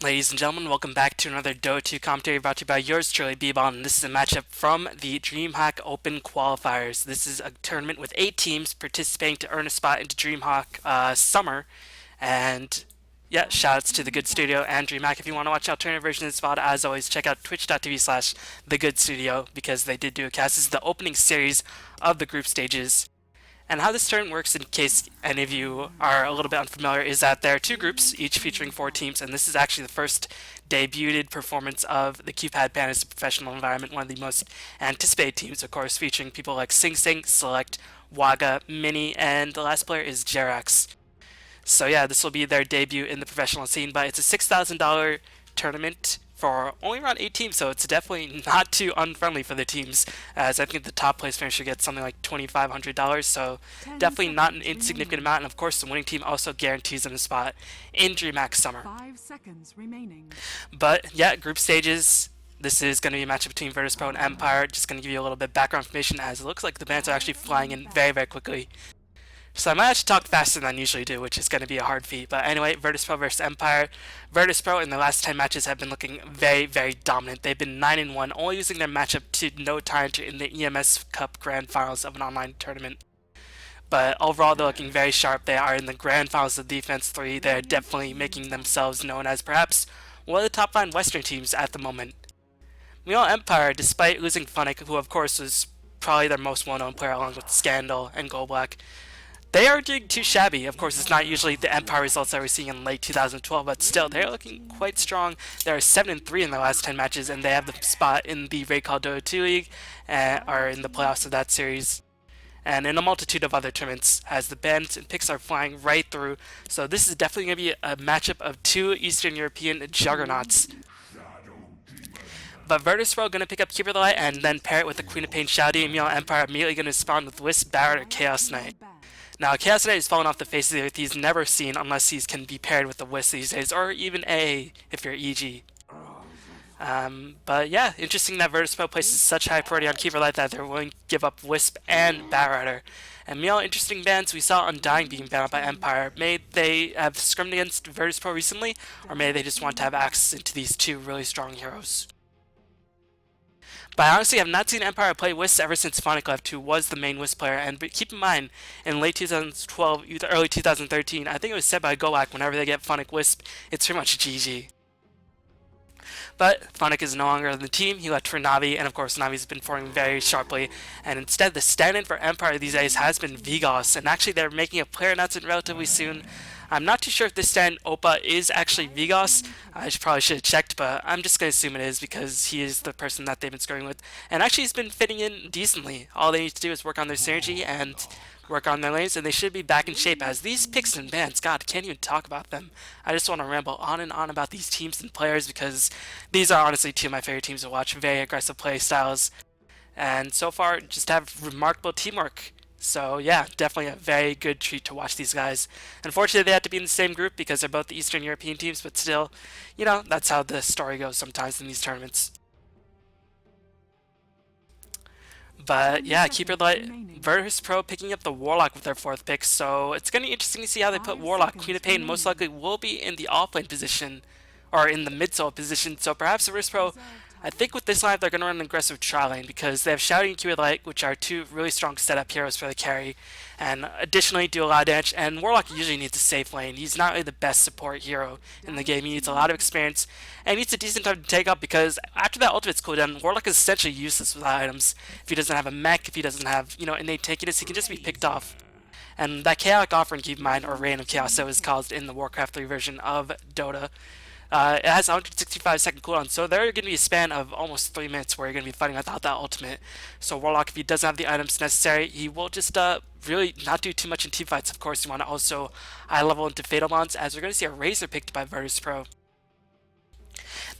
Ladies and gentlemen, welcome back to another Dota 2 commentary brought to you by yours truly, B-Ball, and this is a matchup from the Dreamhack Open Qualifiers. This is a tournament with 8 teams participating to earn a spot into Dreamhack Summer, and yeah, shoutouts to The Good Studio and Dreamhack. If you want to watch the alternative version of this VOD, as always, check out twitch.tv/TheGoodStudio because they did do a cast. This is the opening series of the group stages. And how this tournament works, in case any of you are a little bit unfamiliar, is that there are two groups, each featuring 4 teams, and this is actually the first debuted performance of the Q-Pad Pan as a professional environment, one of the most anticipated teams, of course, featuring people like Sing Sing, Select, Waga, Mini, and the last player is Jerax. So yeah, this will be their debut in the professional scene, but it's a $6,000 tournament for only around 8 teams, so it's definitely not too unfriendly for the teams, as I think the top place finisher gets something like $2,500, so definitely not an insignificant amount, and of course the winning team also guarantees them a spot in DreamHack Summer. 5 seconds remaining. But yeah, group stages, this is going to be a matchup between Virtus.Pro and Empire. Just going to give you a little bit of background information, as it looks like the bans are actually flying in very, very quickly. So I might actually talk faster than I usually do, which is going to be a hard feat. But anyway, Virtus.Pro versus Empire. Virtus.Pro in the last 10 matches have been looking very, very dominant. They've been 9-1, only losing their matchup to No Tyrant in the EMS Cup Grand Finals of an online tournament. But overall, they're looking very sharp. They are in the Grand Finals of Defense 3. They're definitely making themselves known as perhaps one of the top 5 Western teams at the moment. Meanwhile, Empire, despite losing Funnick, who of course was probably their most well-known player along with Scandal and Goldblack, they are doing too shabby. Of course, it's not usually the Empire results that we're seeing in late 2012, but still, they're looking quite strong. They are 7-3 in their last 10 matches, and they have the spot in the Raycall Dota 2 League, or in the playoffs of that series, and in a multitude of other tournaments, as the bans and picks are flying right through. So this is definitely going to be a matchup of 2 Eastern European juggernauts. But Virtus.Pro going to pick up Keeper the Light and then pair it with the Queen of Pain Shouty, and meanwhile Empire immediately going to spawn with Wisp, Barret, or Chaos Knight. Now, Chaos Knight has fallen off the face of the earth. He's never seen unless he can be paired with the Wisp these days, or even A if you're EG. But yeah, interesting that Virtus.Pro places such high priority on Keeper Light that they're willing to give up Wisp and Batrider. And meanwhile, interesting bans, we saw Undying being banned by Empire. May they have scrimmed against Virtus.Pro recently, or may they just want to have access into these 2 really strong heroes. But I honestly have not seen Empire play Wisp ever since Phonic left, who was the main Wisp player. And keep in mind, in late 2012, early 2013, I think it was said by Golak, whenever they get Phonic Wisp, it's pretty much GG. But Phonic is no longer on the team. He left for Navi, and of course Navi's been performing very sharply. And instead, the stand-in for Empire these days has been Vigos, and actually they're making a player announcement relatively soon. I'm not too sure if this stand Opa is actually Vigos. I probably should have checked, but I'm just going to assume it is because he is the person that they've been scoring with. And actually he's been fitting in decently. All they need to do is work on their synergy and work on their lanes, and they should be back in shape, as these picks and bans, God, can't even talk about them. I just want to ramble on and on about these teams and players because these are honestly 2 of my favorite teams to watch. Very aggressive play styles, and so far just have remarkable teamwork. So yeah, definitely a very good treat to watch these guys. Unfortunately, they have to be in the same group because they're both Eastern European teams, but still, you know, that's how the story goes sometimes in these tournaments. But yeah, Keeper Light, Virtus.Pro picking up the Warlock with their 4th pick, so it's going to be interesting to see how they put Warlock. Queen of Pain most likely will be in the offlane position, or in the mid-solo position, so perhaps Virtus.Pro, I think with this lineup they're going to run an aggressive tri-lane because they have Shouty and Keeper Light, which are 2 really strong setup heroes for the carry, and additionally do a lot of damage, and Warlock usually needs a safe lane. He's not really the best support hero in the game. He needs a lot of experience, and he needs a decent time to take up because after that ultimate's cooldown, Warlock is essentially useless without items. If he doesn't have a mech, if he doesn't have, you know, innate tankiness, he can just be picked off. And that Chaotic Offering, keep in mind, or Reign of Chaos, so is caused in the Warcraft 3 version of Dota. It has 165-second cooldown, so there are going to be a span of almost 3 minutes where you're going to be fighting without that ultimate. So Warlock, if he doesn't have the items necessary, he will just really not do too much in teamfights. Of course, you want to also high level into Fatal Bonds, as we're going to see a Razor picked by Virtus.Pro.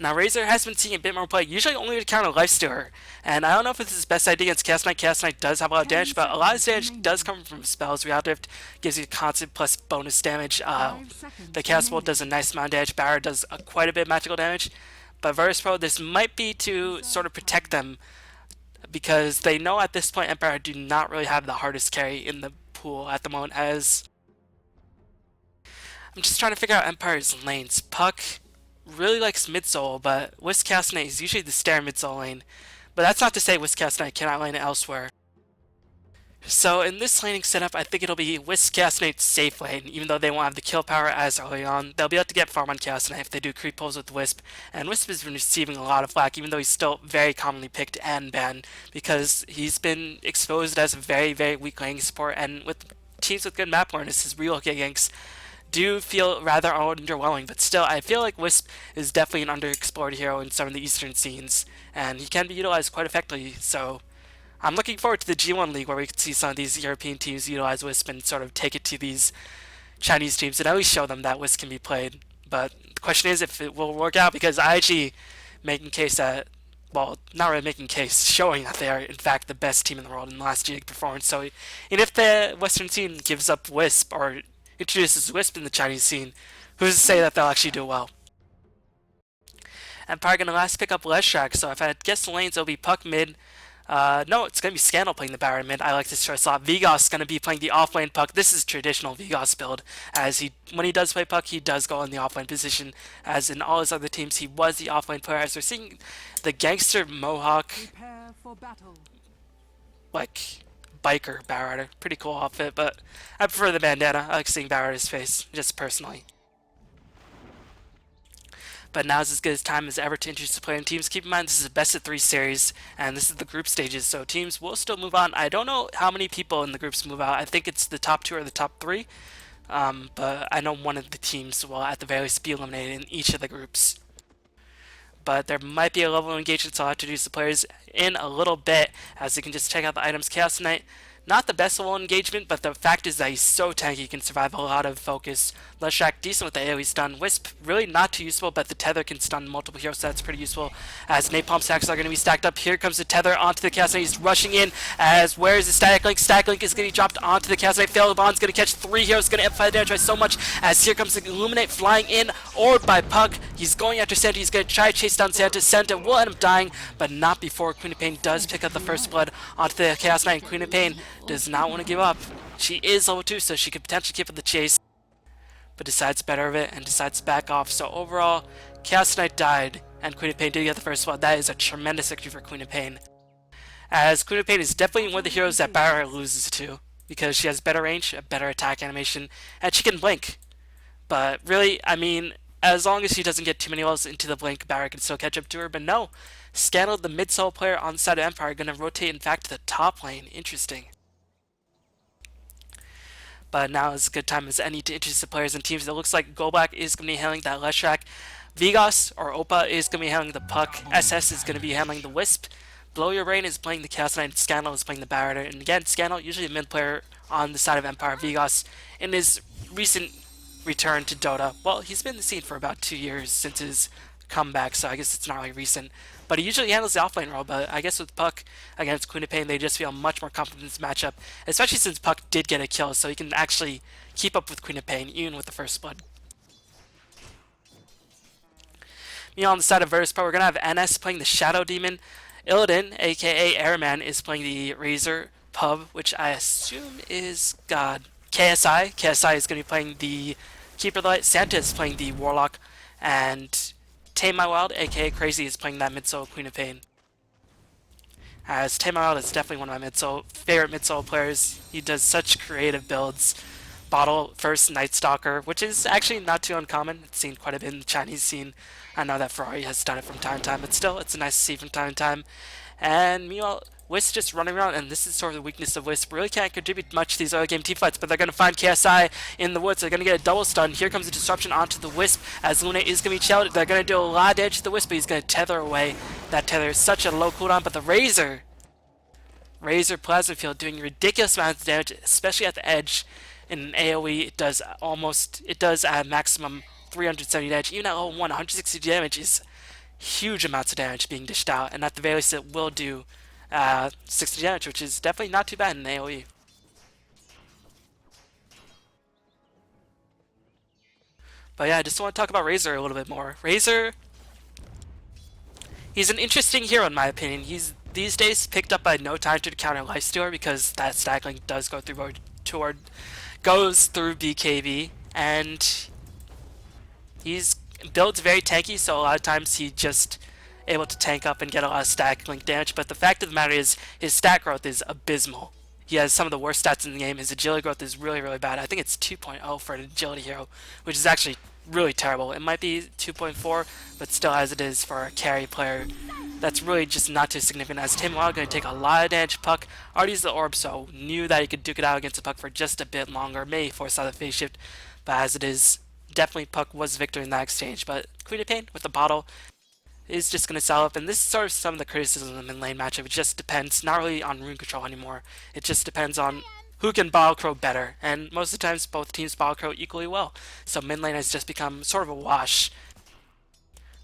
Now, Razor has been seeing a bit more play, usually only to counter Lifestealer. And I don't know if it's his best idea against Chaos Knight. Chaos Knight does have a lot of damage, but a lot of his damage does come from spells. Reality Drift gives you constant plus bonus damage. The Chaos Bolt does a nice amount of damage. Barret does quite a bit of magical damage. But Virtus.Pro, this might be to sort of protect them, because they know at this point Empire do not really have the hardest carry in the pool at the moment, as I'm just trying to figure out Empire's lanes. Puck, really likes mid-soul, but Wisp Cast Knight is usually the stair mid-soul lane. But that's not to say Wisp Cast Knight cannot lane it elsewhere. So in this laning setup, I think it'll be Wisp Cast Knight's safe lane, even though they won't have the kill power as early on. They'll be able to get farm on Cast Knight if they do creep pulls with Wisp, and Wisp has been receiving a lot of flack, even though he's still very commonly picked and banned, because he's been exposed as a very, very weak laning support, and with teams with good map awareness, his real ganks do feel rather underwhelming, but still, I feel like Wisp is definitely an underexplored hero in some of the eastern scenes, and he can be utilized quite effectively, so I'm looking forward to the G1 League where we can see some of these European teams utilize Wisp and sort of take it to these Chinese teams and at least show them that Wisp can be played. But the question is if it will work out, because I actually making case that, well, not really making case, showing that they are in fact the best team in the world in the last G League performance. So, and if the Western scene gives up Wisp or introduces Wisp in the Chinese scene, who's to say that they'll actually do well? I'm probably going to last pick up Leshrac, so if I had guessed the lanes, it'll be Puck mid. No, it's going to be Scandal playing the Baron mid. I like this choice a lot. Vigos is going to be playing the offlane Puck. This is traditional Vigos build, as when he does play Puck, he does go in the offlane position, as in all his other teams, he was the offlane player. As we're seeing the gangster Mohawk, Prepare for battle. like, biker Baron. Pretty cool outfit, but I prefer the bandana. I like seeing Baron's face, just personally. But now's as good a time as ever to introduce the player and teams. Keep in mind, this is a best-of-3 series, and this is the group stages, so teams will still move on. I don't know how many people in the groups move out. I think it's the top 2 or the top 3, but I know one of the teams will at the very least be eliminated in each of the groups. But there might be a level of engagement, so I'll have to introduce the players in a little bit, as you can just check out the items. Chaos Knight, not the best level of engagement, but the fact is that he's so tanky, he can survive a lot of focus. Leshrac, decent with the AoE stun. Wisp, really not too useful, but the tether can stun multiple heroes, so that's pretty useful. As Napalm stacks are going to be stacked up, here comes the tether onto the Chaos Knight. He's rushing in, as where is the Static Link? Static Link is going to be dropped onto the Chaos Knight. Fail the Bond's going to catch 3 heroes, going to amplify the damage by so much, as here comes the Illuminate flying in, orb by Puck. He's going after Santa, he's going to try to chase down Santa. Santa will end up dying, but not before Queen of Pain does pick up the first blood onto the Chaos Knight, and Queen of Pain does not want to give up. She is level 2, so she could potentially keep up the chase, but decides better of it and decides to back off. So overall, Chaos Knight died, and Queen of Pain did get the first blood. That is a tremendous victory for Queen of Pain, as Queen of Pain is definitely one of the heroes that Barra loses to, because she has better range, a better attack animation, and she can blink. But really, I mean, as long as she doesn't get too many levels into the blink, Barra can still catch up to her. But no, Scandal, the mid-soul player on the side of Empire, going to rotate in fact to the top lane. Interesting. But now is a good time as any to introduce the players and teams. It looks like Golblack is going to be handling that Leshrac. Vigos, or Opa, is going to be handling the Puck. SS is going to be handling the Wisp. Blow Your Brain is playing the Chaos Knight. Scandal is playing the Baron. And again, Scandal, usually a mid player on the side of Empire. Vigos, in his recent return to Dota, well, he's been in the scene for about 2 years since his comeback, so I guess it's not really recent. But he usually handles the offlane role, but I guess with Puck against Queen of Pain, they just feel much more confident in this matchup, especially since Puck did get a kill, so he can actually keep up with Queen of Pain, even with the first blood. Meanwhile, on the side of Virtus.Pro, we're going to have NS playing the Shadow Demon. Illidan, aka Airman, is playing the Razor Pub, which I assume is God. KSI. KSI is going to be playing the Keeper Light. Santa is playing the Warlock, and Tame My Wild, aka Crazy, is playing that mid-soul Queen of Pain. As Tame My Wild is definitely one of my favorite mid-soul players. He does such creative builds. Bottle first Night Stalker, which is actually not too uncommon. It's seen quite a bit in the Chinese scene. I know that Ferrari has done it from time to time, but still, it's nice to see from time to time. And meanwhile, Wisp just running around, and this is sort of the weakness of Wisp. Really can't contribute much to these early game teamfights, but they're going to find KSI in the woods. They're going to get a double stun. Here comes a disruption onto the Wisp, as Luna is going to be chilled. They're going to do a lot of damage to the Wisp, but he's going to tether away. That tether is such a low cooldown, but the Razor Plasma Field doing ridiculous amounts of damage, especially at the edge. In AoE, it does at maximum 370 damage. Even at level 1, 160 damage is huge amounts of damage being dished out, and at the very least it will do 60 damage, which is definitely not too bad in AoE. But yeah, I just want to talk about Razor a little bit more. Razor, he's an interesting hero in my opinion. He's these days picked up by No Time to counter Lifestealer, because that stack link does go goes through BKB, and he's build's very tanky, so a lot of times he just able to tank up and get a lot of stack link damage. But the fact of the matter is, his stat growth is abysmal. He has some of the worst stats in the game. His agility growth is really, really bad. I think it's 2.0 for an agility hero, which is actually really terrible. It might be 2.4, but still, as it is for a carry player, that's really just not too significant. As Tim Wild going to take a lot of damage. Puck already used the orb, so knew that he could duke it out against the Puck for just a bit longer. May force out the phase shift, but as it is, definitely Puck was victor in that exchange. But Queen of Pain with the bottle is just going to sell up, and this is sort of some of the criticism of the mid lane matchup. It just depends, not really on rune control anymore. It just depends on who can bottle crow better, and most of the times both teams bottle crow equally well. So mid lane has just become sort of a wash.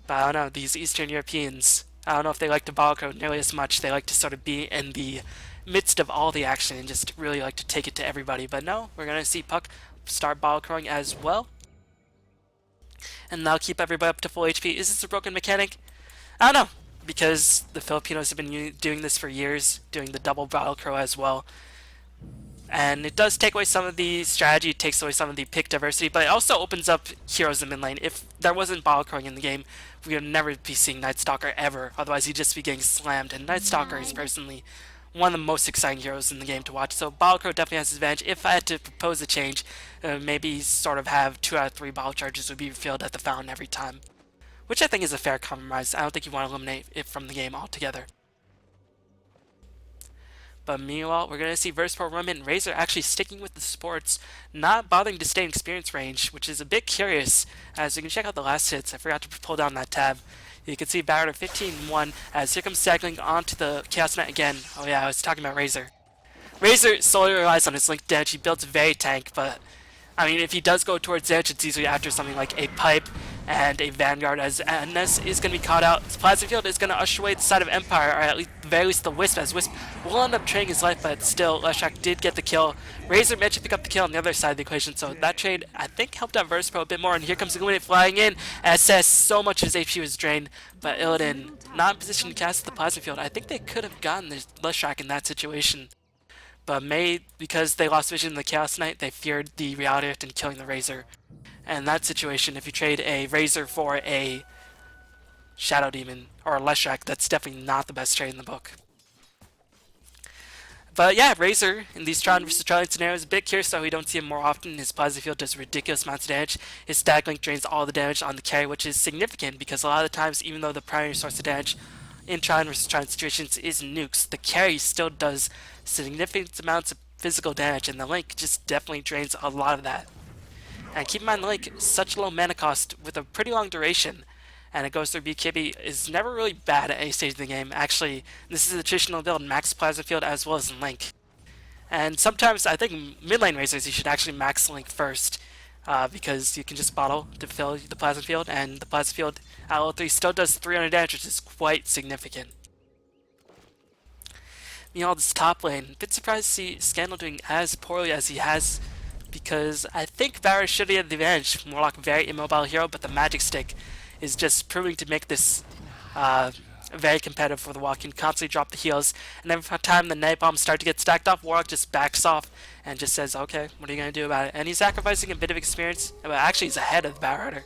But I don't know, these Eastern Europeans, I don't know if they like to bottle crow nearly as much. They like to sort of be in the midst of all the action and just really like to take it to everybody. But no, we're going to see Puck start bottle crowing as well. And that'll keep everybody up to full HP. Is this a broken mechanic? I don't know, because the Filipinos have been doing this for years, doing the double bottle crow as well. And it does take away some of the strategy, it takes away some of the pick diversity, but it also opens up heroes in mid lane. If there wasn't bottle crowing in the game, we would never be seeing Night Stalker ever. Otherwise, he'd just be getting slammed. And Night Stalker is personally one of the most exciting heroes in the game to watch. So bottle crow definitely has his advantage. If I had to propose a change, maybe sort of have 2 out of 3 bottle charges would be refilled at the fountain every time, which I think is a fair compromise. I don't think you want to eliminate it from the game altogether. But meanwhile, we're going to see Virtus.Pro Roman and Razor actually sticking with the sports, not bothering to stay in experience range, which is a bit curious, as you can check out the last hits. I forgot to pull down that tab. You can see Barrett at 15-1, as here comes Sagling onto the Chaos Knight again. Oh yeah, I was talking about Razor. Razor solely relies on his link damage. He builds very tank, but I mean, if he does go towards damage, it's usually after something like a pipe and a Vanguard, as NS is going to be caught out. Plasma Field is going to usher away the side of Empire, or at least, very least the Wisp, as Wisp will end up trading his life, but still, Leshak did get the kill. Razor managed to pick up the kill on the other side of the equation, so that trade, I think, helped out Virtus.Pro a bit more, and here comes Illuminate flying in. SS, so much of his HP was drained, but Illidan not in position to cast the Plasma Field. I think they could have gotten the Leshak in that situation. But May, because they lost vision in the Chaos Knight, they feared the Reality Rift and killing the Razor. And in that situation, if you trade a Razor for a Shadow Demon or a Leshak, that's definitely not the best trade in the book. But yeah, Razor in these Tron vs. Tron scenarios, a bit curious though we don't see him more often. His Plasma Field does ridiculous amounts of damage. His Stag Link drains all the damage on the carry, which is significant because a lot of the times, even though the primary source of damage in Tron vs. Tron situations is nukes, the carry still does significant amounts of physical damage, and the Link just definitely drains a lot of that. And keep in mind, the Link, such low mana cost with a pretty long duration, and it goes through BKB, is never really bad at any stage of the game. Actually, this is a traditional build, max Plasma Field as well as Link. And sometimes, I think mid lane Razors, you should actually max Link first, because you can just bottle to fill the Plasma Field, and the Plasma Field at level 3 still does 300 damage, which is quite significant. Meanwhile, this top lane, a bit surprised to see Scandal doing as poorly as he has, because I think Varus should have the advantage. Warlock, very immobile hero, but the Magic Stick is just proving to make this very competitive for the Warlock. He can constantly drop the heals, and every time the Night Bombs start to get stacked off, Warlock just backs off and just says, okay, what are you going to do about it? And he's sacrificing a bit of experience, but actually he's ahead of the Batrider,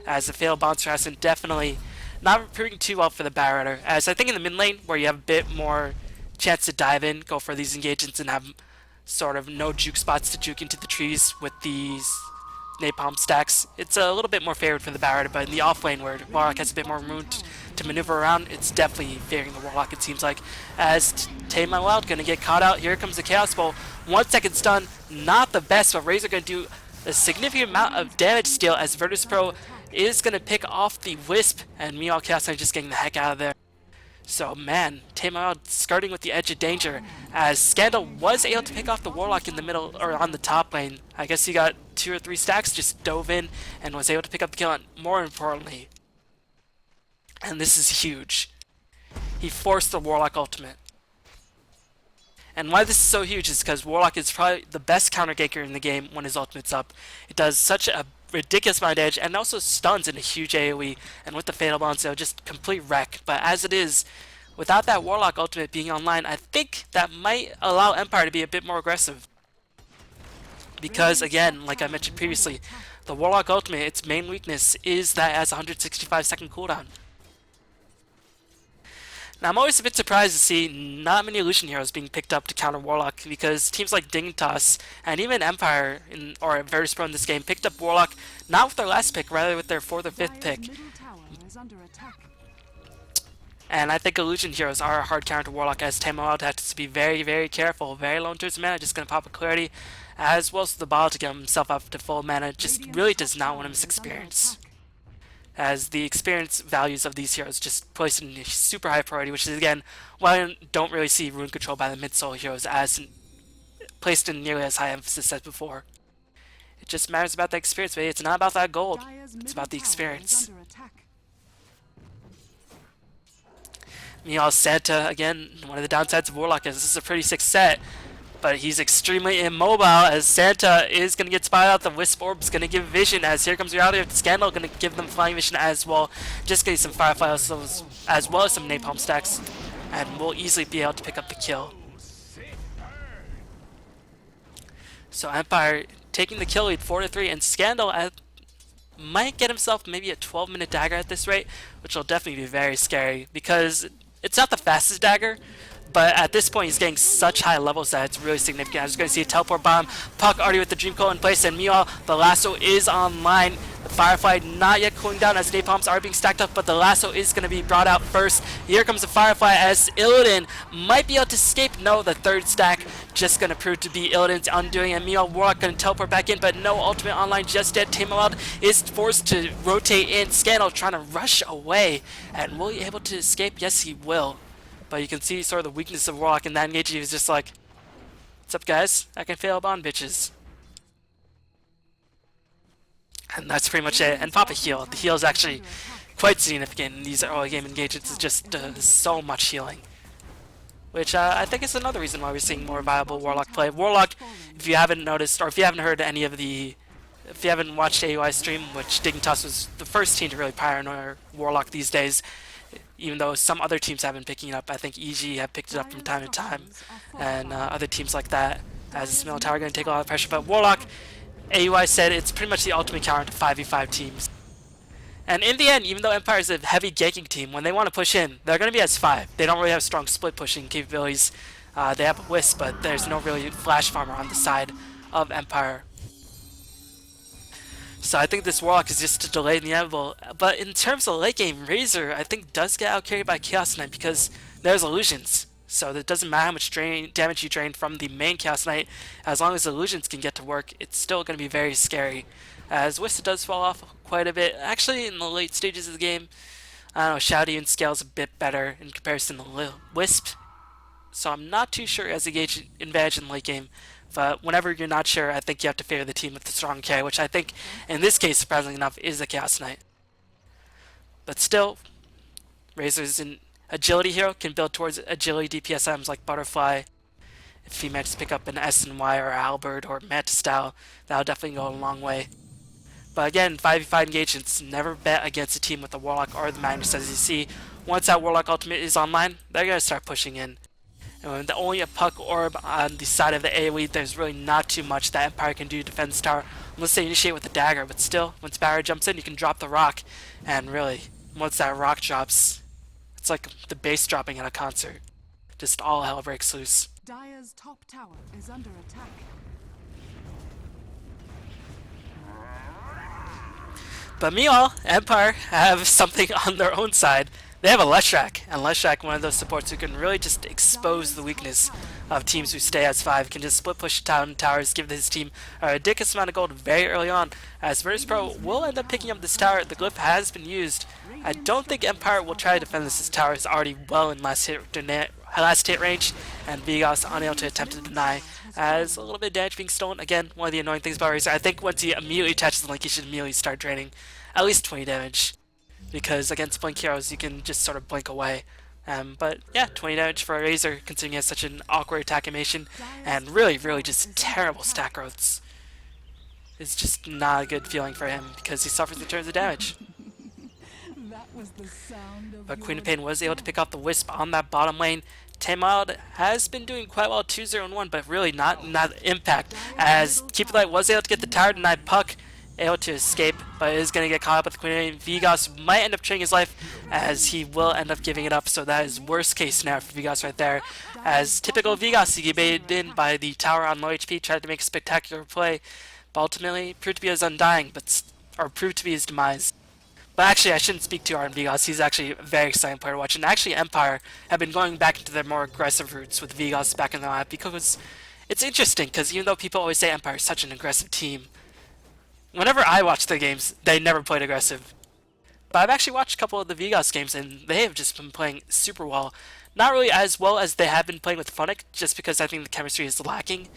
as the Fatal Bouncer has been definitely not proving too well for the Batrider, as I think in the mid lane, where you have a bit more chance to dive in, go for these engagements, and have sort of no juke spots to juke into the trees with these napalm stacks, it's a little bit more favored for the Batrider, but in the off lane where Warlock has a bit more room to maneuver around, it's definitely favoring the Warlock, it seems like, as Tame My Wild gonna get caught out. Here comes the Chaos Bowl, 1 second stun, not the best, but Razor gonna do a significant amount of damage still, as Virtus.Pro is gonna pick off the Wisp, and meanwhile Chaos Knight just getting the heck out of there. So man, Tame My Wild skirting with the edge of danger, as Scandal was able to pick off the Warlock in the middle, or on the top lane. I guess he got 2 or 3 stacks, just dove in, and was able to pick up the kill, and more importantly, and this is huge, he forced the Warlock ultimate. And why this is so huge is because Warlock is probably the best counter ganker in the game when his ultimate's up. It does such a ridiculous amount of damage, and also stuns in a huge AoE, and with the Fatal Bounce, it'll just complete wreck. But as it is, without that Warlock ultimate being online, I think that might allow Empire to be a bit more aggressive. Because again, like I mentioned previously, the Warlock ultimate, its main weakness is that it has a 165-second cooldown. Now, I'm always a bit surprised to see not many illusion heroes being picked up to counter Warlock, because teams like Dignitas and even Empire or Virtus.Pro in this game picked up Warlock not with their last pick, rather with their 4th or 5th pick. And I think illusion heroes are a hard counter to Warlock, as Tamerlad has to be very, very careful. Very low in terms of mana, just going to pop a clarity, as well as the ball to get himself up to full mana. Just really does not want his experience, as the experience values of these heroes just placed in super high priority, which is again why I don't really see rune control by the mid-solo heroes as placed in nearly as high emphasis as before. It just matters about the experience, baby. It's not about that gold, it's about the experience. Meanwhile, Santa, again, one of the downsides of Warlock is this is a pretty sick set, but he's extremely immobile, as Santa is going to get spotted out. The Wisp Orb's going to give vision, as here comes Reality of Scandal, going to give them flying vision as well. Just getting some Firefly as well as some Napalm stacks, and we'll easily be able to pick up the kill. So Empire taking the kill lead 4-3, and Scandal might get himself maybe a 12-minute dagger at this rate, which will definitely be very scary, because it's not the fastest dagger, but at this point he's getting such high levels that it's really significant. I'm just going to see a teleport bomb, Puck already with the Dream Coil in place, and meanwhile the lasso is online. The Firefly not yet cooling down as napalms are being stacked up, but the lasso is going to be brought out first. Here comes the Firefly as Illidan might be able to escape. No, the third stack just going to prove to be Illidan's undoing, and meanwhile Warlock going to teleport back in, but no ultimate online just yet. Tamerlad is forced to rotate in. Scandal trying to rush away, and will he be able to escape? Yes, he will. But you can see sort of the weakness of Warlock in that engage. He was just like, what's up, guys? I can fail bond, bitches. And that's pretty much it. And pop a heal. The heal is actually quite significant in these early game engagements. It's just so much healing, which I think is another reason why we're seeing more viable Warlock play. Warlock, if you haven't noticed, or if you haven't heard any of the, if you haven't watched AUI stream, which Dignitas was the first team to really pioneer Warlock these days, even though some other teams have been picking it up. I think EG have picked it up from time to time, and other teams like that, as this middle tower going to take a lot of pressure. But Warlock, AUI said it's pretty much the ultimate counter to 5v5 teams. And in the end, even though Empire is a heavy ganking team, when they want to push in, they're going to be S5. They don't really have strong split pushing capabilities. They have a Wisp, but there's no really flash farmer on the side of Empire. So I think this Warlock is just to delay the inevitable. But in terms of late game, Razor I think does get outcarried by Chaos Knight, because there's illusions. So it doesn't matter how much damage you drain from the main Chaos Knight, as long as illusions can get to work, it's still going to be very scary. As Wisp does fall off quite a bit. Actually, in the late stages of the game, I don't know, Shouty and scales a bit better in comparison to Wisp. So I'm not too sure as a gauge advantage in late game. But whenever you're not sure, I think you have to favor the team with the strong carry, which I think, in this case, surprisingly enough, is the Chaos Knight. But still, Razor's an agility hero, can build towards agility DPS items like Butterfly. If he manages to pick up an S and Y or Albert or Mantis style, that'll definitely go a long way. But again, 5v5 engagements, never bet against a team with the Warlock or the Magnus. As you see, once that Warlock ultimate is online, they're going to start pushing in. And when only a Puck Orb on the side of the AoE, there's really not too much that Empire can do to defend this tower, unless they initiate with the dagger. But still, once Barrier jumps in, you can drop the rock, and really, once that rock drops, it's like the bass dropping at a concert. Just all hell breaks loose. Dire's top tower is under attack. But meanwhile, Empire have something on their own side. They have a Leshrac, and Leshrac, one of those supports who can really just expose the weakness of teams who stay as 5, can just split push down towers, give his team a ridiculous amount of gold very early on. As Virtus.Pro will end up picking up this tower, the glyph has been used. I don't think Empire will try to defend this. This tower is already well in last hit range, and Vigos unable to attempt to deny, as a little bit of damage being stolen. Again, one of the annoying things about Razor, I think once he immediately attaches the link, he should immediately start draining at least 20 damage. Because against blink heroes, you can just sort of blink away. But yeah, 20 damage for a Razor, considering he has such an awkward attack animation, and really, really just terrible stack growths. It's just not a good feeling for him, because he suffers in terms of damage. But Queen of Pain was able to pick off the Wisp on that bottom lane. Tamerlad has been doing quite well 2-0-1, but really not in that impact, as Keeper Light was able to get the tower denied. Puck able to escape, but is going to get caught up with the Queen. Vigas might end up trading his life, as he will end up giving it up, so that is worst case scenario for Vigas right there. As typical Vigas, he get baited in by the tower on low HP, tried to make a spectacular play, but ultimately proved to be his undying, or proved to be his demise. But actually, I shouldn't speak too hard on Vigas. He's actually a very exciting player to watch. And actually, Empire have been going back into their more aggressive roots with Vigas back in the lineup, because it's interesting, because even though people always say Empire is such an aggressive team, whenever I watch their games, they never played aggressive. But I've actually watched a couple of the Vigas games, and they have just been playing super well. Not really as well as they have been playing with Funnick, just because I think the chemistry is lacking.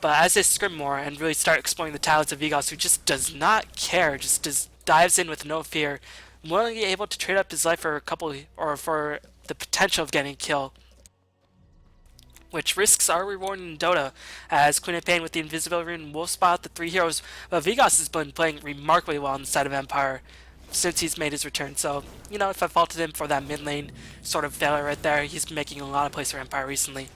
But as they scrim more and really start exploring the talents of Vigas, who just does not care, just dives in with no fear, willingly able to trade up his life for a couple, or for the potential of getting a kill, which risks are rewarded in Dota, as Queen of Pain with the invisibility rune will spot the three heroes, but Vigas has been playing remarkably well on the side of Empire since he's made his return. So, you know, if I faulted him for that mid lane sort of failure right there, he's been making a lot of plays for Empire recently.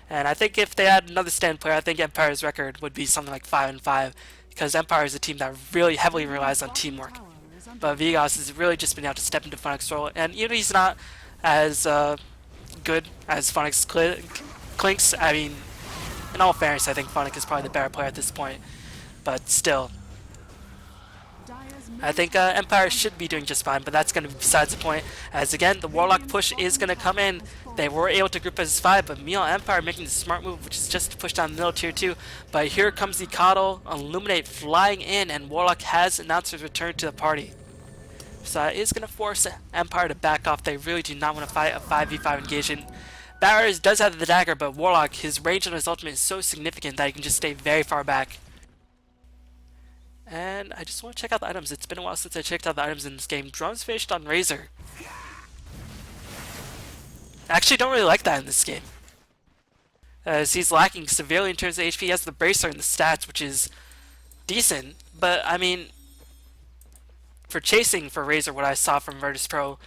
And I think if they had another stand player, I think Empire's record would be something like 5-5, because Empire is a team that really heavily relies on teamwork. But Vigas has really just been able to step into Funnick's role, and even though he's not as good as Funnick's Clinks, I mean, in all fairness, I think Funnick is probably the better player at this point. But still, I think Empire should be doing just fine, but that's going to be besides the point. As again, the Warlock push is going to come in. They were able to group as 5, but Meal Empire making the smart move, which is just to push down the middle tier 2. But here comes the Coddle, Illuminate flying in, and Warlock has announced his return to the party. So that is going to force Empire to back off. They really do not want to fight a 5v5 engagement. Barriers does have the dagger, but Warlock, his range on his ultimate is so significant that he can just stay very far back. And I just want to check out the items. It's been a while since I checked out the items in this game. Drums finished on Razor. I actually don't really like that in this game, as he's lacking severely in terms of HP. He has the Bracer and the stats, which is decent, but I mean, for chasing for Razor, what I saw from Virtus.Pro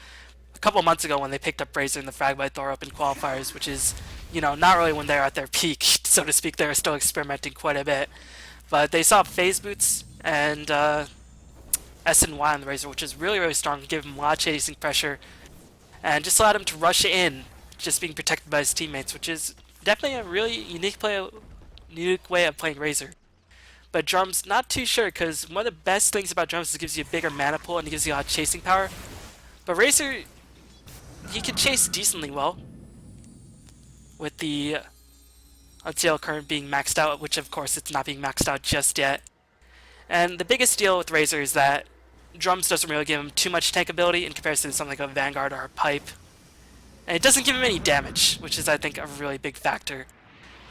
a couple months ago when they picked up Razor in the Frag by Thor Open qualifiers, which is, you know, not really when they're at their peak, so to speak. They're still experimenting quite a bit. But they saw phase boots and S and Y on the Razor, which is really, really strong, give him a lot of chasing pressure, and just allowed him to rush in, just being protected by his teammates, which is definitely a really unique way of playing Razor. But Drums, not too sure, because one of the best things about Drums is it gives you a bigger mana pool and it gives you a lot of chasing power. But Razor, he can chase decently well, with the Unstable Current being maxed out, which of course it's not being maxed out just yet. And the biggest deal with Razor is that Drums doesn't really give him too much tank ability in comparison to something like a Vanguard or a Pipe. And it doesn't give him any damage, which is, I think, a really big factor.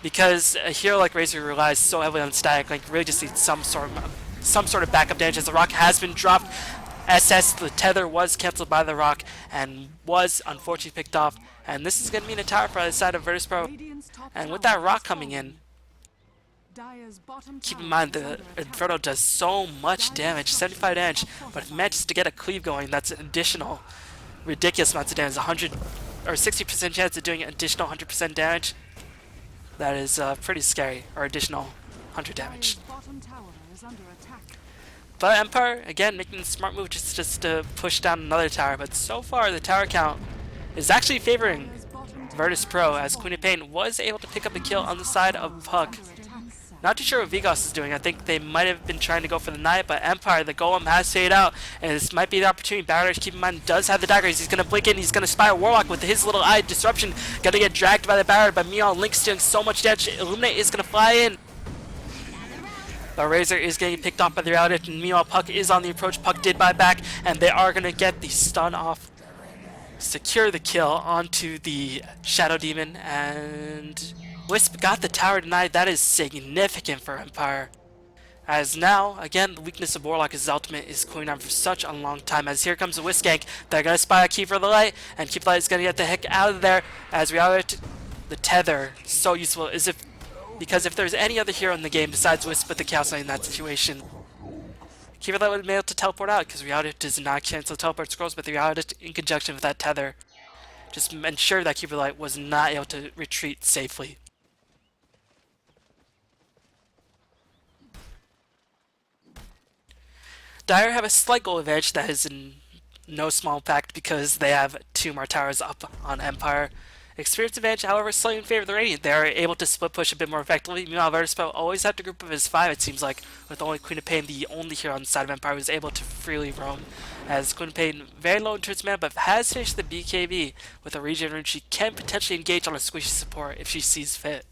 Because a hero like Razor relies so heavily on static, like really just needs some sort of backup damage, as the rock has been dropped. SS, the tether was cancelled by the rock and was unfortunately picked off. And this is going to mean a tower for the side of Virtus.Pro. And with that rock coming in, keep in mind the Inferno does so much damage, 75 damage, but if it manages to get a cleave going, that's an additional ridiculous amounts of damage, 100 or 60% chance of doing an additional 100% damage. That is pretty scary, or additional 100 damage. But Empire, again, making the smart move just to push down another tower, but so far the tower count is actually favoring Virtus.Pro, as Queen of Pain was able to pick up a kill on the side of Puck. Not too sure what Vigas is doing. I think they might have been trying to go for the Knight, but Empire, the Golem, has faded out, and this might be the opportunity. Barriers, keep in mind, does have the daggers. He's going to blink in, he's going to spy a Warlock with his little eye disruption. Going to get dragged by the barrier, but Meow Link's doing so much damage. Illuminate is going to fly in. But Razor is getting picked off by the reality, and meanwhile Puck is on the approach. Puck did buy back, and they are going to get the stun off. Secure the kill onto the Shadow Demon, and Wisp got the tower denied. That is significant for Empire. As now, again, the weakness of Warlock is his ultimate is cooling down for such a long time. As here comes a Wisp gank. They're going to spy a Keeper of the Light, and Keeper of the Light is going to get the heck out of there. As reality, the tether, so useful, because if there's any other hero in the game besides Wisp with the Chaos Knight in that situation, Keeper of the Light would have been able to teleport out, because reality does not cancel teleport scrolls, but the reality in conjunction with that tether just ensured that Keeper of the Light was not able to retreat safely. Dire have a slight goal advantage that is in no small fact because they have 2 more towers up on Empire. Experience advantage, however, slightly in favor of the Radiant. They're able to split push a bit more effectively. Meanwhile, Virtus.Pro always have to group of his 5, it seems like, with only Queen of Pain the only hero on the side of Empire who's able to freely roam. As Queen of Pain very low in turns mana, but has finished the BKB with a regen rune. She can potentially engage on a squishy support if she sees fit.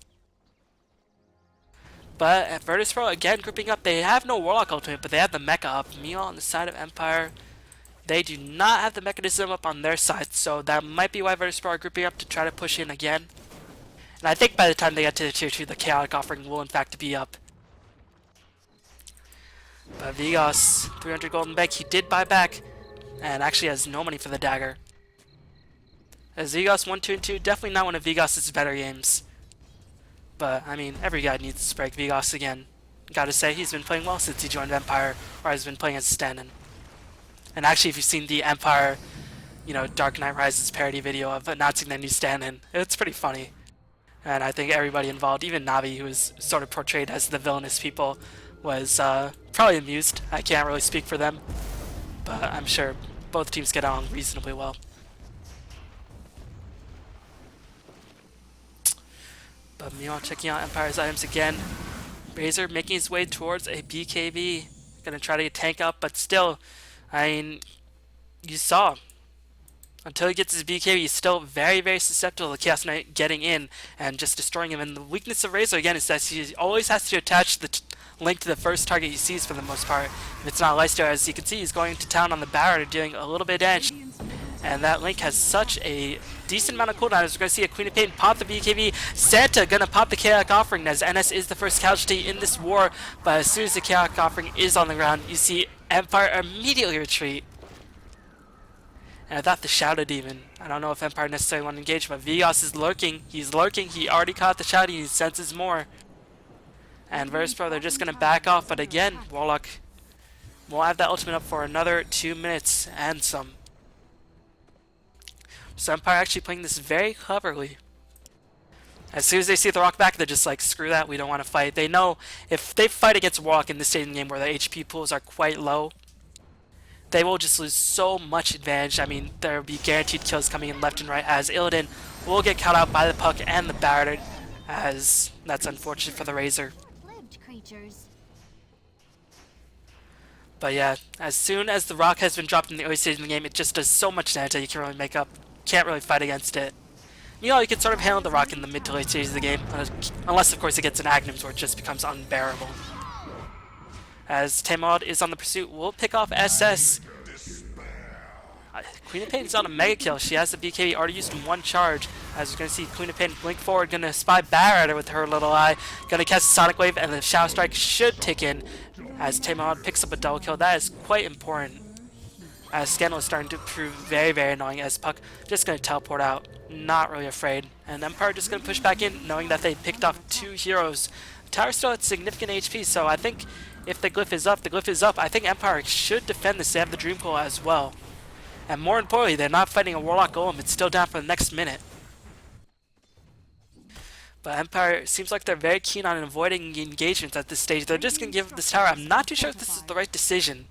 But at Virtus.Pro, again, grouping up, they have no Warlock ultimate, but they have the Mecha up. Meanwhile, on the side of Empire, they do not have the mechanism up on their side, so that might be why Virtus.Pro are grouping up to try to push in again. And I think by the time they get to the tier 2, the Chaotic Offering will in fact be up. But Vigos, 300 golden bank, he did buy back, and actually has no money for the dagger. As Vigos 1, 2, and 2, definitely not one of Vigos' better games. But, I mean, every guy needs to break Vigos again. Gotta say, he's been playing well since he joined Empire, or has been playing as Stannon. And actually, if you've seen the Empire, Dark Knight Rises parody video of announcing their new stand-in, it's pretty funny. And I think everybody involved, even Navi, who was sort of portrayed as the villainous people, was probably amused. I can't really speak for them, but I'm sure both teams get on reasonably well. But meanwhile, checking out Empire's items again. Razor making his way towards a BKB. Gonna try to get tank up, but still, I mean, you saw. Until he gets his BKB, he's still very, very susceptible to Chaos Knight getting in and just destroying him. And the weakness of Razor, again, is that he always has to attach the link to the first target he sees for the most part. If it's not Leicester, as you can see, he's going to town on the Baron, doing a little bit of damage. And that link has such a decent amount of cooldown. As we're going to see a Queen of Pain pop the BKB. Santa gonna pop the Chaotic Offering, as NS is the first casualty in this war. But as soon as the Chaotic Offering is on the ground, you see Empire immediately retreat. And without the Shadow Demon, I don't know if Empire necessarily want to engage, but Vigos is lurking. He's lurking. He already caught the Shadow. He senses more. And Virtus.Pro, they're just going to back off. But again, Warlock will have that ultimate up for another 2 minutes and some. So Empire actually playing this very cleverly. As soon as they see the Rock back, they're just like, screw that, we don't want to fight. They know if they fight against Warlock in this stage of the game where their HP pools are quite low, they will just lose so much advantage. I mean, there will be guaranteed kills coming in left and right, as Illidan will get caught out by the Puck and the Baron, as that's unfortunate for the Razor. But yeah, as soon as the Rock has been dropped in the early stage of the game, it just does so much damage that you can really make up. Can't really fight against it. You can sort of handle the Rock in the mid to late stages of the game, unless of course it gets an Aghanim's where it just becomes unbearable. As Tamod is on the pursuit, we'll pick off SS. Queen of Pain is on a mega kill. She has the BKB already used in 1 charge. As we're going to see Queen of Pain blink forward, going to spy Batter at her with her little eye. Going to cast a Sonic Wave, and the Shadow Strike should tick in. As Tamod picks up a double kill, that is quite important. As Scandal is starting to prove very, very annoying, as Puck just going to teleport out, not really afraid. And Empire just going to push back in, knowing that they picked off 2 heroes. Tower still at significant HP, so I think if the glyph is up, the glyph is up. I think Empire should defend this. They have the Dream Coil as well. And more importantly, they're not fighting a Warlock Golem. It's still down for the next minute. But Empire seems like they're very keen on avoiding engagements at this stage. They're just going to give up this tower. I'm not too sure if this is the right decision.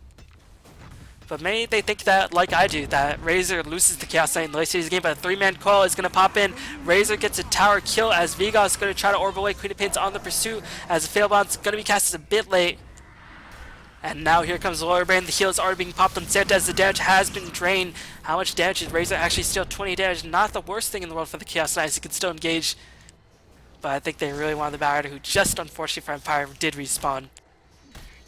But maybe they think that, like I do, that Razor loses the Chaos Knight in the late stage of the game, but a 3-man coil is going to pop in. Razor gets a tower kill as Vigos is going to try to orb away. Queen of Pain's on the pursuit as the Fail Bond's going to be casted a bit late. And now here comes the Lawyer Brain. The heal is already being popped on Santa as the damage has been drained. How much damage did Razor actually steal? 20 damage. Not the worst thing in the world for the Chaos Knights. He can still engage. But I think they really wanted the Barrier, who just unfortunately for Empire did respawn.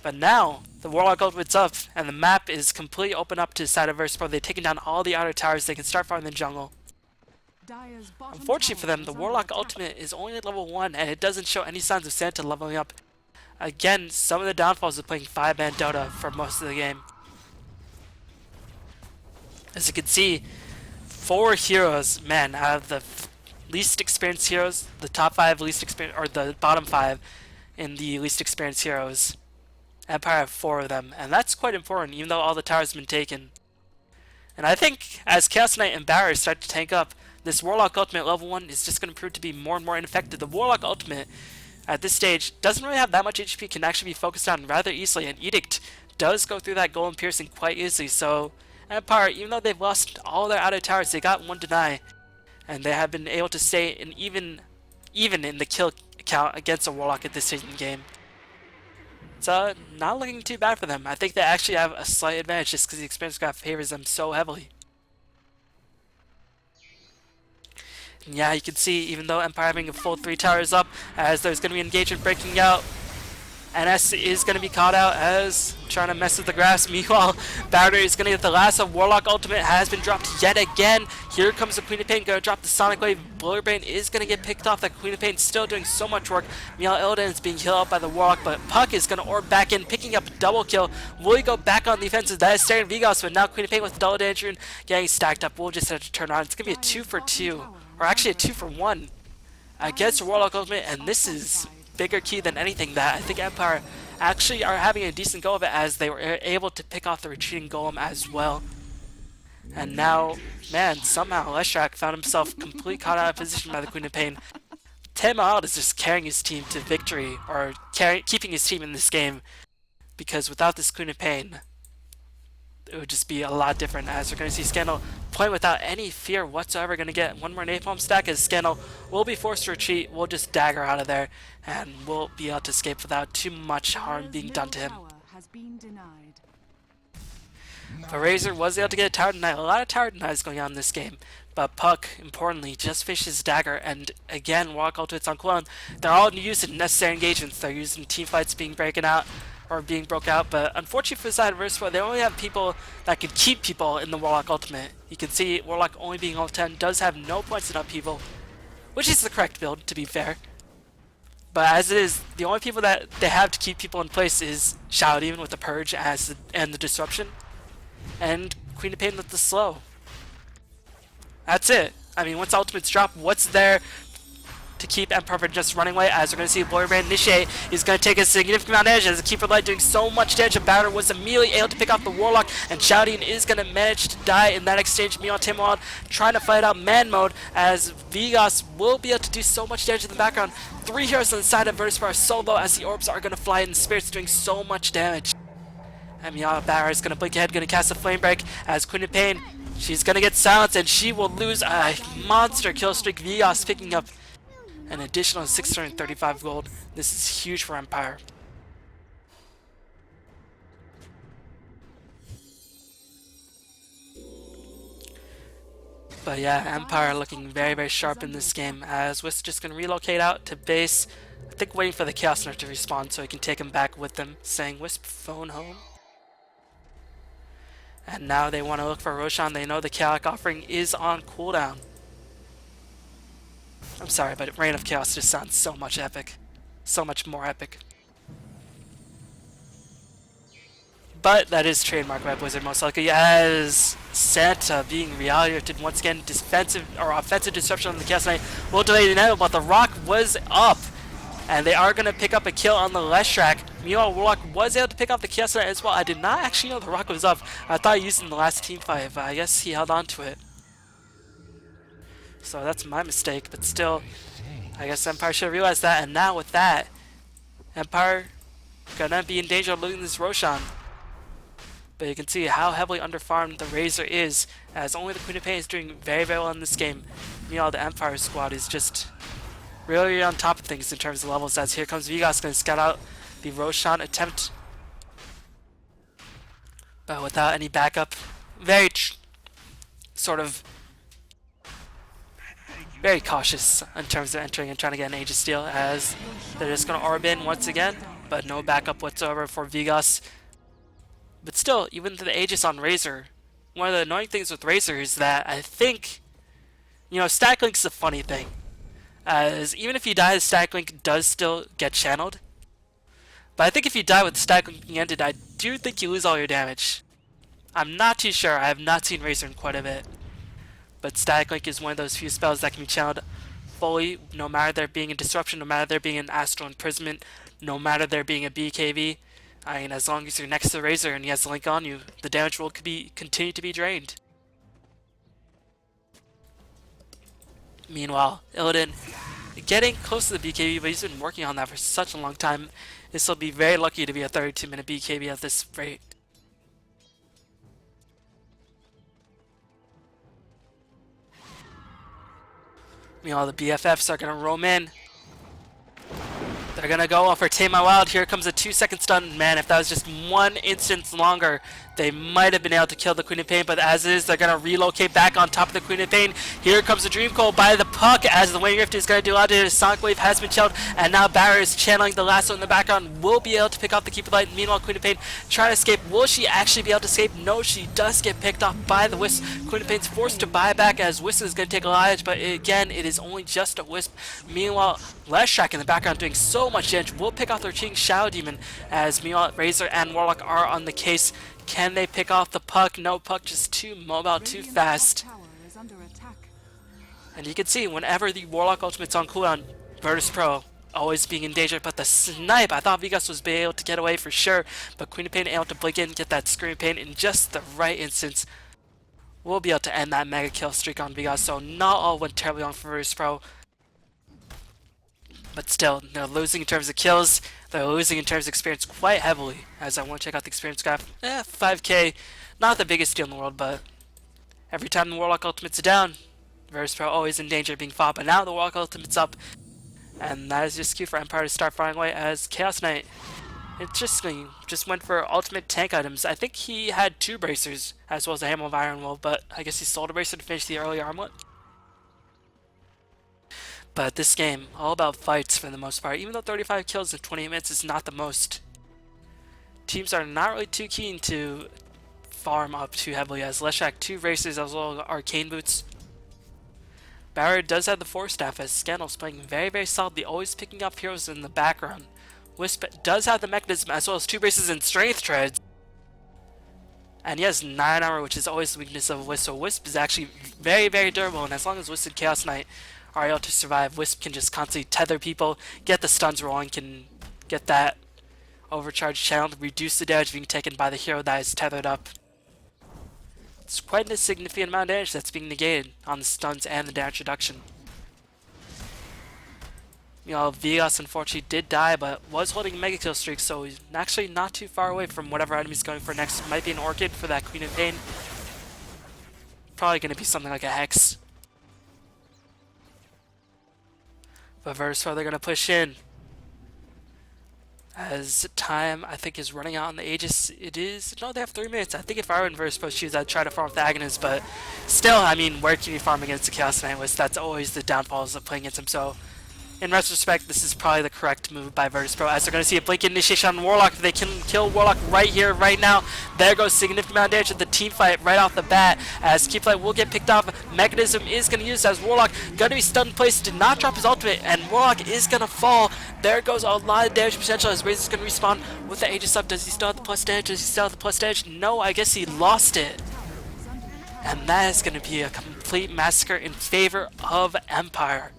But now, the Warlock ultimate's up, and the map is completely open up to the side of Virtus.Pro. They've taken down all the outer towers. They can start farming the jungle. Unfortunately for them, the Warlock ultimate is only at level 1, and it doesn't show any signs of Santa leveling up. Again, some of the downfalls of playing 5-man Dota for most of the game. As you can see, 4 heroes, man, out of the least experienced heroes, the top 5 least experienced, or the bottom 5 in the least experienced heroes, Empire have 4 of them, and that's quite important, even though all the towers have been taken. And I think as Chaos Knight and Barrier start to tank up, this Warlock ultimate level 1 is just going to prove to be more and more ineffective. The Warlock ultimate at this stage doesn't really have that much HP, can actually be focused on rather easily, and Edict does go through that golem piercing quite easily. So Empire, even though they've lost all their outer towers, they got one deny, and they have been able to stay in even in the kill count against a Warlock at this stage in the game. So not looking too bad for them. I think they actually have a slight advantage just because the experience graph favors them so heavily. And yeah, you can see even though Empire having a full 3 towers up, as there's going to be engagement breaking out, NS is going to be caught out as trying to mess with the grass. Meanwhile, Bowder is going to get the last of Warlock ultimate has been dropped yet again. Here comes the Queen of Pain, going to drop the Sonic Wave. Blurbrain is going to get picked off. The Queen of Pain still doing so much work. Meanwhile, Illidan is being healed out by the Warlock, but Puck is going to orb back in, picking up a double kill. Will he go back on the offensive? That is staring Vigos, but now Queen of Pain with double damage and getting stacked up. We'll just have to turn around. It's going to be a 2 for 2, or actually a 2 for 1 against Warlock ultimate, and this is bigger key than anything that I think Empire actually are having a decent go of it, as they were able to pick off the retreating golem as well. And now, man, somehow Leshrac found himself completely caught out of position by the Queen of Pain. Tim Wild is just carrying his team to victory, or keeping his team in this game, because without this Queen of Pain, it would just be a lot different, as we're going to see Scandal playing without any fear whatsoever. Going to get one more napalm stack as Scandal will be forced to retreat. We'll just dagger out of there, and we'll be able to escape without too much harm being done to him. But Razor was able to get a tower deny. A lot of tower denies going on in this game. But Puck, importantly, just fished his dagger, and again, Warlock ultimates on cooldown. They're all using necessary engagements. They're using team fights being broken out, but unfortunately for the side of Virtus.Pro, they only have people that can keep people in the Warlock ultimate. You can see Warlock only being level 10 does have no points in upheaval, which is the correct build, to be fair. But as it is, the only people that they have to keep people in place is Shadow Demon with the Purge and the Disruption, and Queen of Pain with the Slow. That's it. I mean, once ultimates drop, what's there to keep Empire from just running away? As we're going to see Blurbrain initiate, he's going to take a significant amount of damage, as the Keeper Light doing so much damage. Bowder was immediately able to pick off the Warlock, and Shouting is going to manage to die in that exchange. Meanwhile, Timwald trying to fight out man mode, as Vigos will be able to do so much damage in the background. 3 heroes on the side of Virtus.Pro are solo, as the orbs are going to fly, and the Spirit's doing so much damage. And meanwhile, Bowder is going to blink ahead, going to cast a Flame Break, as Queen of Pain, she's going to get silenced, and she will lose a monster kill streak. Vigos picking up an additional 635 gold. This is huge for Empire. But yeah, Empire looking very, very sharp in this game, as Wisp just going to relocate out to base. I think waiting for the Chaos Knight to respawn so he can take him back with them, saying, "Wisp, phone home." And now they want to look for Roshan. They know the Chaotic Offering is on cooldown. I'm sorry, but Reign of Chaos just sounds so much epic. So much more epic. But that is trademarked by Blizzard most likely, as Santa being reality once again. Defensive or offensive disruption on the Chaos Knight will delay the inevitable, but the Rock was up, and they are going to pick up a kill on the Leshrac. Meanwhile, Warlock was able to pick up the Chaos Knight as well. I did not actually know the Rock was up. I thought he used it in the last team fight, but I guess he held on to it. So that's my mistake, but still, I guess Empire should have realized that, and now with that, Empire gonna be in danger of losing this Roshan. But you can see how heavily underfarmed the Razor is, as only the Queen of Pain is doing very, very well in this game. Meanwhile, the Empire squad is just really on top of things in terms of levels, as here comes Vigos gonna scout out the Roshan attempt. But without any backup, very very cautious in terms of entering and trying to get an Aegis steal, as they're just going to orb in once again, but no backup whatsoever for Vigos. But still, even the Aegis on Razor, one of the annoying things with Razor is that I think, you know, Stack Link is a funny thing, as even if you die, the Stack Link does still get channeled. But I think if you die with the Stack Link being ended, I do think you lose all your damage. I'm not too sure. I have not seen Razor in quite a bit. But Static Link is one of those few spells that can be channeled fully, no matter there being a Disruption, no matter there being an Astral Imprisonment, no matter there being a BKB. I mean, as long as you're next to the Razor and he has the Link on you, the damage will continue to be drained. Meanwhile, Illidan getting close to the BKB, but he's been working on that for such a long time. This will be very lucky to be a 32-minute BKB at this rate. Meanwhile, the BFFs are gonna roam in. They're gonna go for Tame My Wild. Here comes a 2-second stun. Man, if that was just 1 instance longer, they might have been able to kill the Queen of Pain, but as is, they're gonna relocate back on top of the Queen of Pain. Here comes the Dream Coil by the Puck as the Waning Rift is gonna do a lot of Sonic Wave has been chilled, and now Barra is channeling the lasso in the background. Will be able to pick off the Keeper Light. Meanwhile, Queen of Pain trying to escape. Will she actually be able to escape? No, she does get picked off by the Wisp. Queen of Pain's forced to buy back as Wisp is gonna take a lot of edge, but again, it is only just a Wisp. Meanwhile, Leshrac in the background doing so much damage. Will pick off their King Shadow Demon as meanwhile Razor and Warlock are on the case. Can they pick off the Puck? No, Puck just too mobile, too fast. And you can see whenever the Warlock ultimate's on cooldown, Virtus.Pro always being in danger. But the snipe, I thought Vegas was able to get away for sure, but Queen of Pain able to blink in, get that Screaming Pain in just the right instance. We'll be able to end that mega kill streak on Vegas, so not all went terribly wrong for Virtus.Pro. But still, they're losing in terms of kills, they're losing in terms of experience quite heavily, as I want to check out the experience graph. 5k, not the biggest deal in the world, but every time the Warlock ultimate's down, Virtus.Pro always in danger of being fought, but now the Warlock ultimate's up, and that is just cue for Empire to start firing away as Chaos Knight interestingly just went for ultimate tank items. I think he had 2 bracers, as well as a Hammer of Iron Will, but I guess he sold a bracer to finish the early armlet. But this game, all about fights for the most part. Even though 35 kills in 28 minutes is not the most, teams are not really too keen to farm up too heavily, as Leshrac 2 races as well as Arcane Boots. Barra does have the Force Staff as Scandal's playing very, very solidly, always picking up heroes in the background. Wisp does have the Mechanism as well as 2 braces and Strength Treads. And he has 9 armor, which is always the weakness of Wisp, so Wisp is actually very, very durable, and as long as Wisp and Chaos Knight are able to survive, Wisp can just constantly tether people, get the stuns rolling, can get that overcharge channel to reduce the damage being taken by the hero that is tethered up. It's quite a significant amount of damage that's being negated on the stuns and the damage reduction. You know, Vegas unfortunately did die, but was holding a mega kill streak, so he's actually not too far away from whatever item he's going for next. Might be an Orchid for that Queen of Pain. Probably going to be something like a Hex. But Virtus.Pro, they're going to push in. As time, I think, is running out on the Aegis. It is... No, they have 3 minutes. I think if I were in Virtus.Pro shoes, I'd try to farm with the Agonist, but still, I mean, where can you farm against the Chaos Knight Wisp? That's always the downfalls of playing against him, so... In retrospect, this is probably the correct move by Virtus.Pro, as they're going to see a blink initiation on Warlock. If they can kill Warlock right here, right now, there goes significant amount of damage at the team fight right off the bat, as Keepflight will get picked off. Mechanism is going to use as Warlock going to be stunned in place, did not drop his ultimate, and Warlock is going to fall. There goes a lot of damage potential as Razor's going to respawn with the Aegis up. Does he still have the plus damage? Does he still have the plus damage? No, I guess he lost it. And that is going to be a complete massacre in favor of Empire.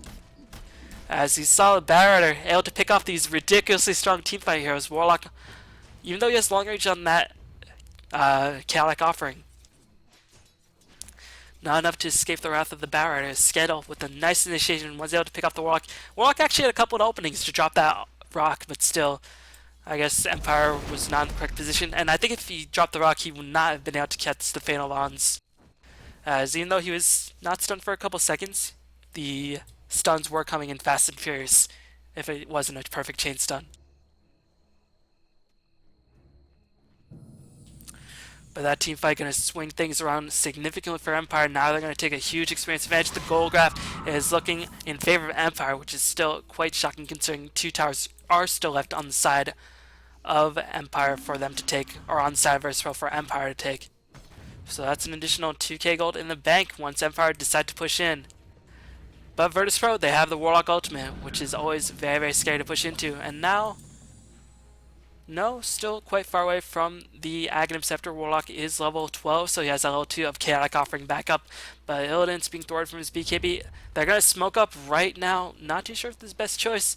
As these solid Barra are able to pick off these ridiculously strong teamfight heroes, Warlock, even though he has long range on that Chaotic Offering, not enough to escape the wrath of the Barra. His Scandal with a nice initiation was able to pick off the Warlock. Warlock actually had a couple of openings to drop that rock, but still, I guess Empire was not in the correct position. And I think if he dropped the rock, he would not have been able to catch the Fatal Bonds. As even though he was not stunned for a couple seconds, the stuns were coming in fast and furious if it wasn't a perfect chain stun. But that team fight going to swing things around significantly for Empire. Now they're going to take a huge experience advantage. The goal graph is looking in favor of Empire, which is still quite shocking considering 2 towers are still left on the side of Empire for them to take, or on the side of Virtus.Pro for Empire to take. So that's an additional 2k gold in the bank once Empire decide to push in. But Virtus.Pro, they have the Warlock ultimate, which is always very, very scary to push into. And now, no, still quite far away from the Aghanim Scepter. Warlock is level 12, so he has a level 2 of Chaotic Offering backup. But Illidan's being thwarted from his BKB. They're going to smoke up right now. Not too sure if this is the best choice,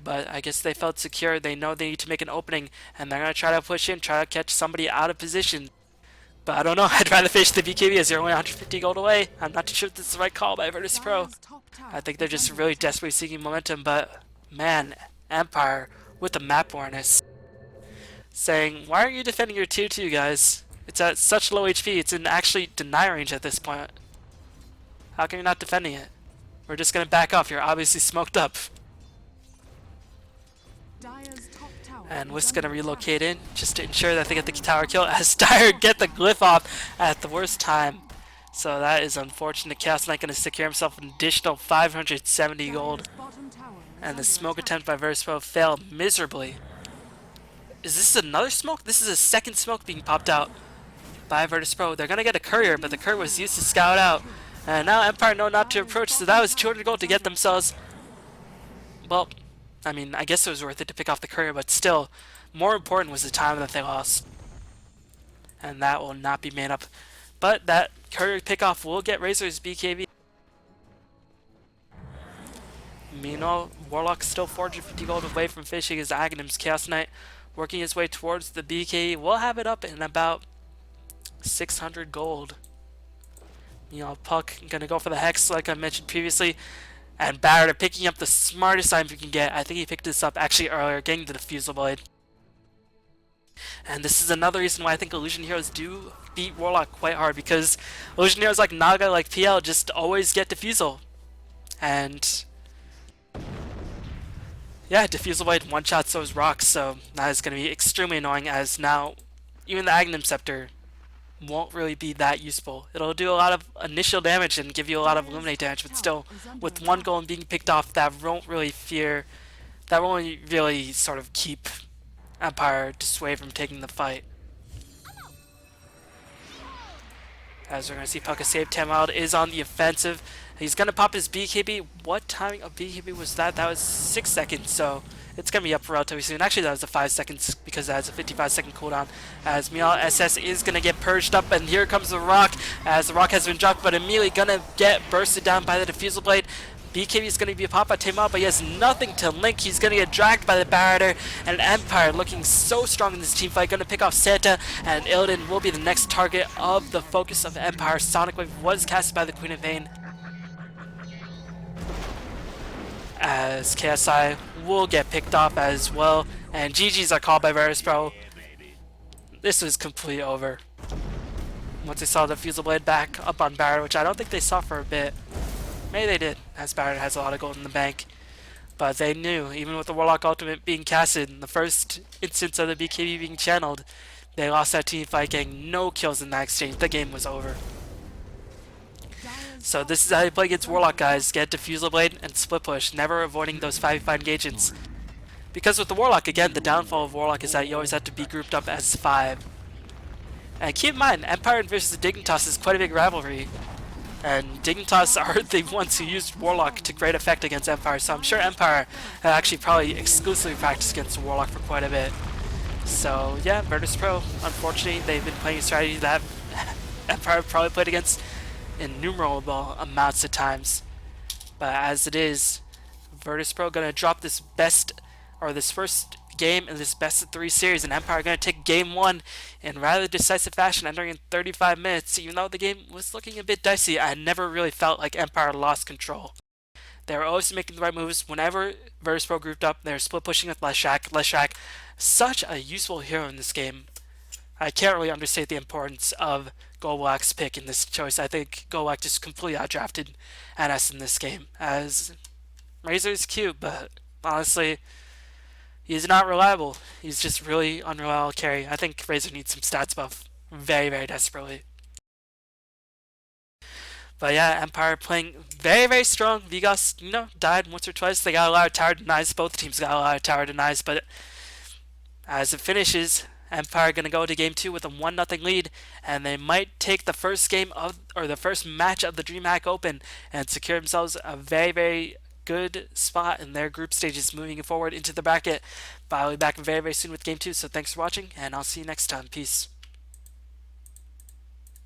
but I guess they felt secure. They know they need to make an opening, and they're going to try to push in, try to catch somebody out of position. But I don't know, I'd rather finish the BKB as they're only 150 gold away. I'm not too sure if this is the right call by Virtus.Pro. I think they're just really desperately seeking momentum, but man, Empire with the map awareness. Saying, why aren't you defending your tier 2, guys? It's at such low HP, it's in actually deny range at this point. How come you're not defending it? we're just gonna back off. You're obviously smoked up. Dire's top tower And is Wisp under gonna relocate attack. in just to ensure that they get the tower kill as Dire get the glyph off at the worst time. So that is unfortunate. Chaos Knight gonna secure himself an additional 570 gold. Dire's bottom tower is And the under smoke attack. attempt by Virtus.Pro failed miserably. Is this another smoke? This is a second smoke being popped out by Virtus.Pro. They're gonna get a courier, but the courier was used to scout out. And now Empire know not to approach, so that was 200 gold to get themselves. Well, I mean, I guess it was worth it to pick off the courier, but still, more important was the time that they lost. And that will not be made up. But that courier pickoff will get Razor's BKB. Meanwhile, Warlock still 450 gold away from finishing his Aghanims. Chaos Knight working his way towards the BKB. We'll have it up in about 600 gold. You know, Puck gonna go for the Hex like I mentioned previously. And Barrett picking up the smartest item you can get. I think he picked this up actually earlier, getting the Diffusal Blade. And this is another reason why I think Illusion Heroes do beat Warlock quite hard, because Illusion Heroes like Naga, like PL, just always get Diffusal. And yeah, Diffusal Blade one-shots those rocks, so that is going to be extremely annoying, as now even the Aghanim Scepter won't really be that useful. It'll do a lot of initial damage and give you a lot of Illuminate damage, but still, with one goal and being picked off, that won't really sort of keep Empire dissuade from taking the fight. As we're going to see Pucka save, Tamwild is on the offensive. He's going to pop his BKB. What timing of BKB was that? That was 6 seconds, so it's going to be up relatively soon. Actually, that was a 5 seconds because that has a 55-second cooldown. As Miel SS is going to get purged up, and here comes the Rock, as the Rock has been dropped, but immediately going to get bursted down by the Diffusal Blade. BKB is going to be a pop by Tamwild, but he has nothing to link. He's going to get dragged by the Barrier, and Empire looking so strong in this team fight. Going to pick off Santa, and Illidan will be the next target of the focus of Empire. Sonic Wave was casted by the Queen of Pain, as KSI will get picked off as well, and GG's are called by Virtus.Pro. This was completely over. Once they saw the Fusel Blade back up on Barrett, which I don't think they saw for a bit. Maybe they did, as Barrett has a lot of gold in the bank. But they knew, even with the Warlock Ultimate being casted, in the first instance of the BKB being channeled, they lost that team fight, getting no kills in that exchange. The game was over. So this is how you play against Warlock, guys. Get Diffusal Blade and split push, never avoiding those 5v5 engagements. Because with the Warlock, again, the downfall of Warlock is that you always have to be grouped up as 5. And keep in mind, Empire versus Dignitas is quite a big rivalry. And Dignitas are the ones who used Warlock to great effect against Empire, so I'm sure Empire had actually probably exclusively practiced against Warlock for quite a bit. So yeah, Virtus.Pro, unfortunately, they've been playing a strategy that Empire probably played against innumerable amounts of times. But as it is, Virtus.Pro gonna drop this first game in this best of 3 series, and Empire gonna take game 1 in rather decisive fashion, entering in 35 minutes. Even though the game was looking a bit dicey, I never really felt like Empire lost control. They were always making the right moves. Whenever Virtus.Pro grouped up, they were split pushing with Leshak. Leshak, such a useful hero in this game. I can't really understate the importance of Golak's pick in this choice. I think Golak just completely outdrafted NS in this game, as Razor is cute, but honestly, he's not reliable. He's just really unreliable carry. I think Razor needs some stats buff very, very desperately. But yeah, Empire playing very, very strong. Vigos, died once or twice. They got a lot of tower denies. Both teams got a lot of tower denies, but as it finishes, Empire gonna go to game 2 with a 1-0 lead, and they might take the first match of the Dreamhack Open and secure themselves a very, very good spot in their group stages moving forward into the bracket. But I'll be back very, very soon with game 2, so thanks for watching, and I'll see you next time. Peace.